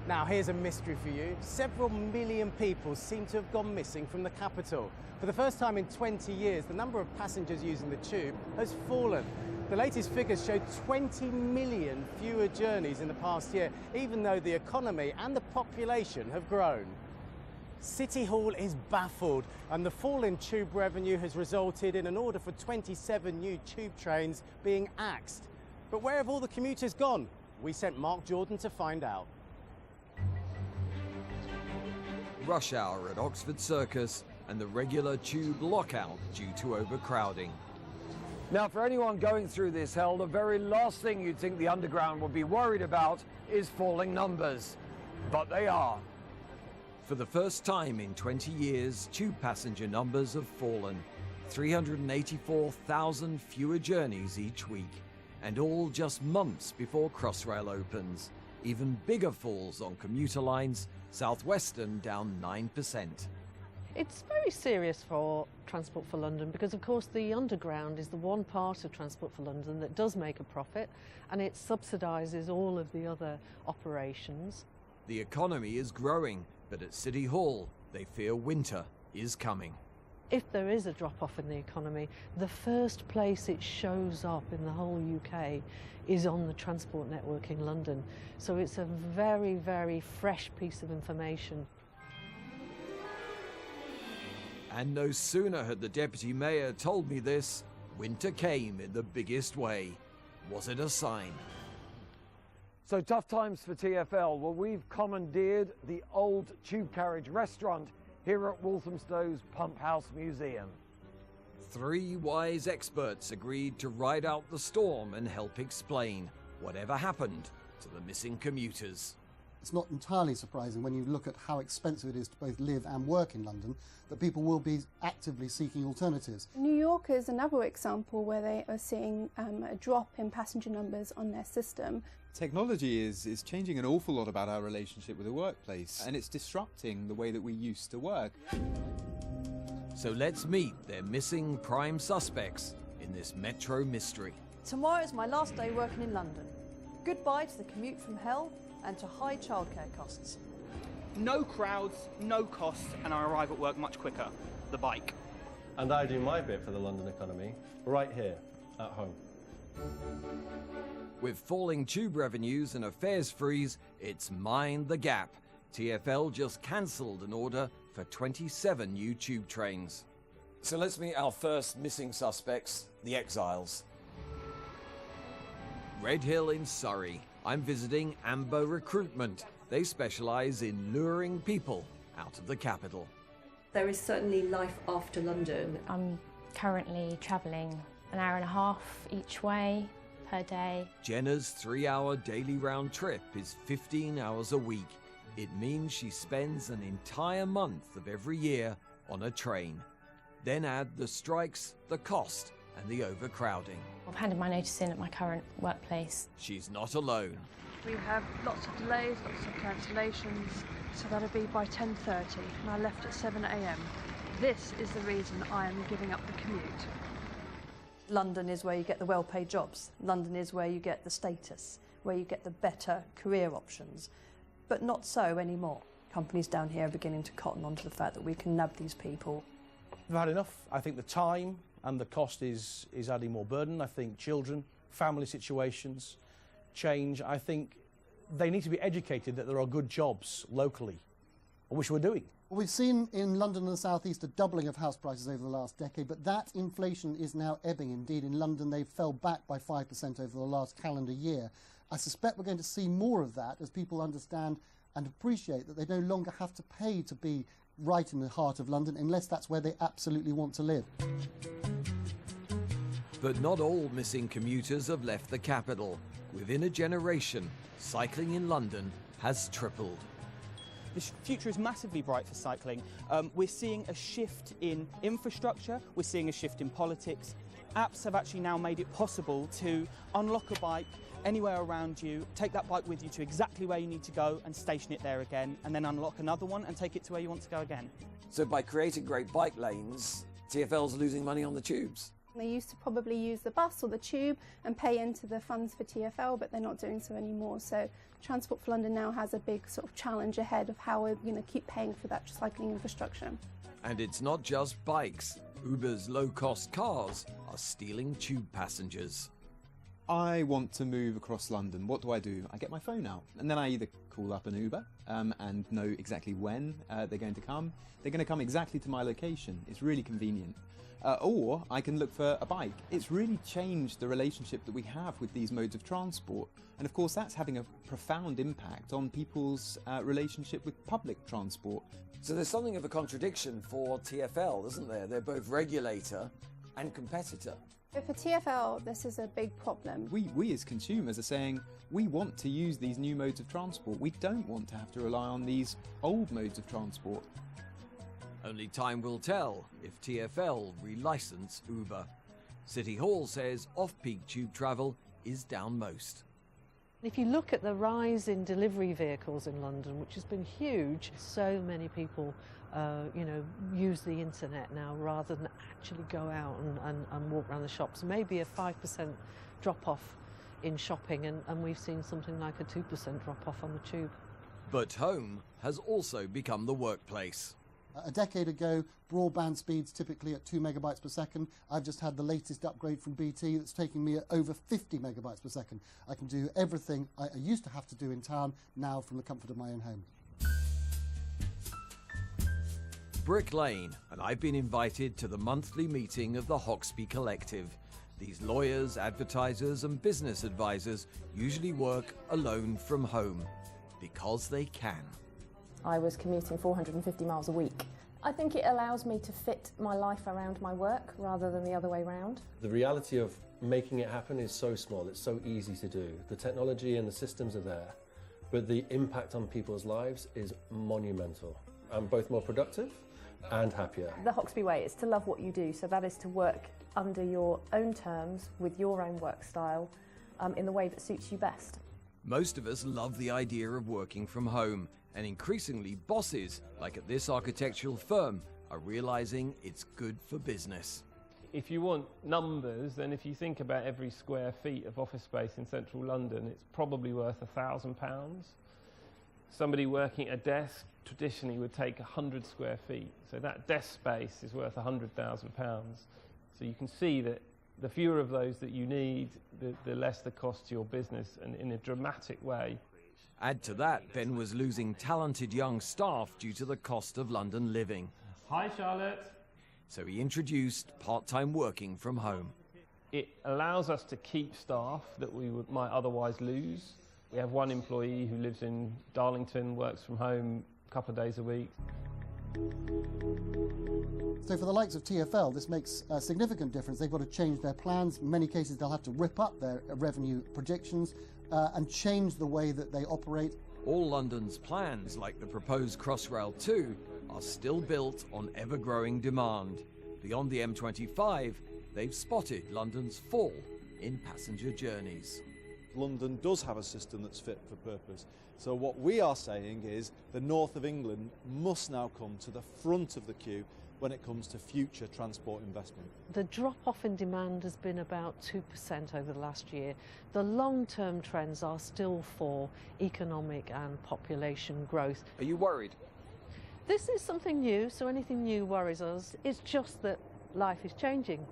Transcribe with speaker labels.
Speaker 1: Now, here's a mystery for you. Several million people seem to have gone missing from the capital. For the first time in 20 years, the number of passengers using the tube has fallen. The latest figures show 20 million fewer journeys in the past year, even though the economy and the population have grown. City Hall is baffled, and the fall in tube revenue has resulted in an order for 27 new tube trains being axed. But where have all the commuters gone? We sent Mark Jordan to find out.
Speaker 2: Rush hour at Oxford Circus and the regular tube lockout due to overcrowding.
Speaker 3: Now, for anyone going through this hell, the very last thing you'd think the Underground would be worried about is falling numbers. But they are.
Speaker 2: For the first time in 20 years, tube passenger numbers have fallen. 384,000 fewer journeys each week. And all just months before Crossrail opens. Even bigger falls on commuter lines, South Western down 9%.
Speaker 4: It's very serious for Transport for London because, of course, the Underground is the one part of Transport for London that does make a profit, and it subsidises all of the other operations.
Speaker 2: The economy is growing, but at City Hall, they fear winter is coming.
Speaker 4: If there is a drop-off in the economy, the first place it shows up in the whole UK is on the transport network in London. So it's a very, very fresh piece of information.
Speaker 2: And no sooner had the Deputy Mayor told me this, winter came in the biggest way. Was it a sign?
Speaker 3: So tough times for TfL. Well, we've commandeered the old tube carriage restaurant here at Walthamstow's Pump House Museum.
Speaker 2: 3 wise experts agreed to ride out the storm and help explain whatever happened to the missing commuters.
Speaker 5: It's not entirely surprising when you look at how expensive it is to both live and work in London that people will be actively seeking alternatives.
Speaker 6: New York is another example where they are seeing a drop in passenger numbers on their system.
Speaker 7: Technology is changing an awful lot about our relationship with the workplace, and it's disrupting the way that we used to work.
Speaker 2: So let's meet their missing prime suspects in this metro mystery.
Speaker 8: Tomorrow is my last day working in London. Goodbye to the commute from hell and to high childcare costs.
Speaker 9: No crowds, no costs, and I arrive at work much quicker. The bike.
Speaker 10: And I do my bit for the London economy right here at home.
Speaker 2: With falling tube revenues and a fares freeze, it's mind the gap. TfL just cancelled an order for 27 new tube trains. So let's meet our first missing suspects, the exiles. Redhill in Surrey. I'm visiting Amber Recruitment. They specialise in luring people out of the capital.
Speaker 11: There is certainly life after London.
Speaker 12: I'm currently travelling an hour and a half each way per day.
Speaker 2: Jenna's 3-hour daily round trip is 15 hours a week. It means she spends an entire month of every year on a train. Then add the strikes, the cost and the overcrowding.
Speaker 12: I've handed my notice in at my current workplace.
Speaker 2: She's not alone.
Speaker 13: We have lots of delays, lots of cancellations, so that'll be by 10:30, and I left at 7 a.m. This is the reason I am giving up the commute.
Speaker 8: London is where you get the well-paid jobs. London is where you get the status, where you get the better career options. But not so anymore. Companies down here are beginning to cotton onto the fact that we can nab these people.
Speaker 14: We've had enough. I think the time and the cost is adding more burden. I think children, family situations, change. I think they need to be educated that there are good jobs locally, which we're doing.
Speaker 5: We've seen in London and the South East a doubling of house prices over the last decade, but that inflation is now ebbing. Indeed, in London they fell back by 5% over the last calendar year. I suspect we're going to see more of that as people understand and appreciate that they no longer have to pay to be right in the heart of London unless that's where they absolutely want to live.
Speaker 2: But not all missing commuters have left the capital. Within a generation, cycling in London has tripled.
Speaker 9: The future is massively bright for cycling. We're seeing a shift in infrastructure, we're seeing a shift in politics. Apps have actually now made it possible to unlock a bike anywhere around you, take that bike with you to exactly where you need to go and station it there again, and then unlock another one and take it to where you want to go again.
Speaker 2: So by creating great bike lanes, TfL's losing money on the tubes?
Speaker 6: They used to probably use the bus or the tube and pay into the funds for TfL, but they're not doing so anymore. So Transport for London now has a big sort of challenge ahead of how we're going to keep paying for that cycling infrastructure.
Speaker 2: And it's not just bikes. Uber's low-cost cars are stealing tube passengers.
Speaker 7: I want to move across London. What do? I get my phone out and then I either call up an Uber and know exactly when they're going to come. They're going to come exactly to my location. It's really convenient. Or I can look for a bike. It's really changed the relationship that we have with these modes of transport. And of course that's having a profound impact on people's relationship with public transport.
Speaker 2: So there's something of a contradiction for TfL, isn't there? They're both regulator and competitor.
Speaker 6: For TfL, this is a big problem.
Speaker 7: We as consumers are saying we want to use these new modes of transport. We don't want to have to rely on these old modes of transport.
Speaker 2: Only time will tell if TfL relicense Uber. City Hall says off-peak tube travel is down most.
Speaker 4: If you look at the rise in delivery vehicles in London, which has been huge, so many people use the internet now rather than actually go out and walk around the shops. Maybe a 5% drop-off in shopping, and we've seen something like a 2% drop-off on the tube.
Speaker 2: But home has also become the workplace.
Speaker 5: A decade ago, broadband speeds typically at 2 megabytes per second. I've just had the latest upgrade from BT that's taking me at over 50 megabytes per second. I can do everything I used to have to do in town now from the comfort of my own home.
Speaker 2: Brick Lane, and I've been invited to the monthly meeting of the Hoxby Collective. These lawyers, advertisers and business advisors usually work alone from home because they can.
Speaker 15: I was commuting 450 miles a week. I think it allows me to fit my life around my work rather than the other way around.
Speaker 10: The reality of making it happen is so small, it's so easy to do. The technology and the systems are there, but the impact on people's lives is monumental. I'm both more productive and happier.
Speaker 15: The Hoxby way is to love what you do, so that is to work under your own terms, with your own work style, in the way that suits you best.
Speaker 2: Most of us love the idea of working from home, and increasingly bosses, like at this architectural firm, are realizing it's good for business.
Speaker 16: If you want numbers, then if you think about every square feet of office space in central London, it's probably worth £1,000. Somebody working at a desk traditionally would take 100 square feet, so that desk space is worth £100,000. So you can see that the fewer of those that you need, the less the cost to your business, and in a dramatic way.
Speaker 2: Add to that, Ben was losing talented young staff due to the cost of London living.
Speaker 16: Hi, Charlotte.
Speaker 2: So he introduced part-time working from home.
Speaker 16: It allows us to keep staff that we might otherwise lose. We have one employee who lives in Darlington, works from home a couple of days a week.
Speaker 5: So for the likes of TfL, this makes a significant difference. They've got to change their plans. In many cases, they'll have to rip up their revenue predictions and change the way that they operate.
Speaker 2: All London's plans, like the proposed Crossrail 2, are still built on ever-growing demand. Beyond the M25, they've spotted London's fall in passenger journeys.
Speaker 17: London does have a system that's fit for purpose. So what we are saying is the north of England must now come to the front of the queue when it comes to future transport investment.
Speaker 4: The drop-off in demand has been about 2% over the last year. The long-term trends are still for economic and population growth.
Speaker 2: Are you worried?
Speaker 4: This is something new, so anything new worries us. It's just that life is changing.